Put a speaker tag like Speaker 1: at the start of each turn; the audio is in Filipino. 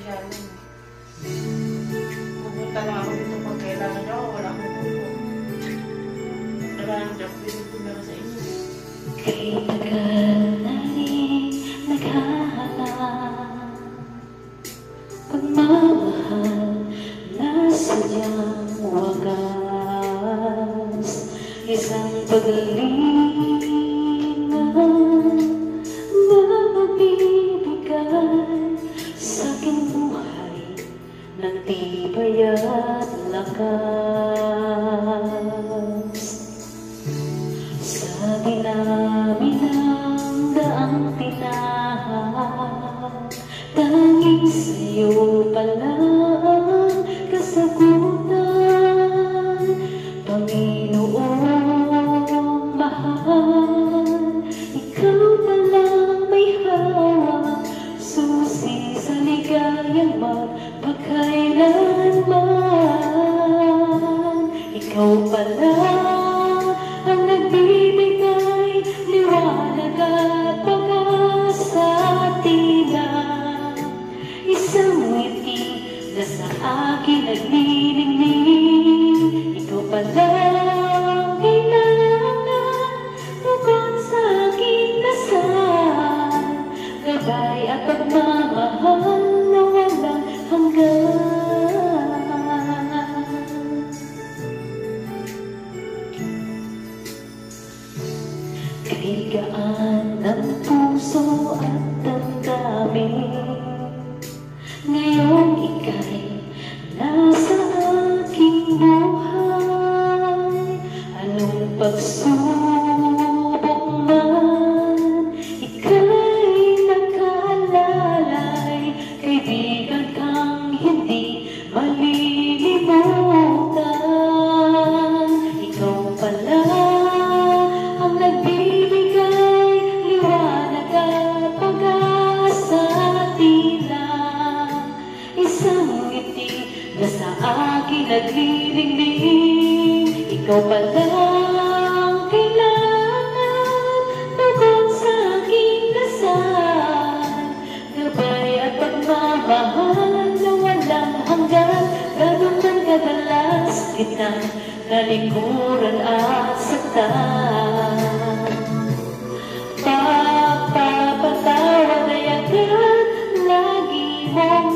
Speaker 1: masyado. Pupunta lang ako dito pag kailangan niya ako, wala akong tulong. Wala nang job, binibigyan ko sa inyo.
Speaker 2: Kay tagal na rin naghahanap pagmamahal na sadyang wagas, isang pagalingan na magbibigay sa aking buhay ng tibay at lakas. Sa dinami ng daang tinahak, tanging sa'yo pala ang kasagutan. Panginoong mahal, ikaw palang may hawak, susi sa ligayang magpakailanman. Ikaw pala ang nagbibigay liwanag at pag-asa, tila isang ngiti na sa akin naglilingling. Ikaw pala ang kailangan bukod sa aking dasal, gabay at pagmamahal na walang hanggan. Kay gaan ng puso at damdamin, ngayong ika'y nasa aking buhay. Anong pagsubok man ika'y nakaalalay, kaibigan kang hindi malilimutan. Ikaw pala ang nagbibigay liwanag at pag-asa, tila isang ngiti na sa akin naglilingling. Ikaw pala ang kailangan bukod sa aking dasal, gabay at pagmamahal na walang hanggan. Ganun man kadalas kitang nalikuran at saktan, pagpapatawad ay agad lagi mong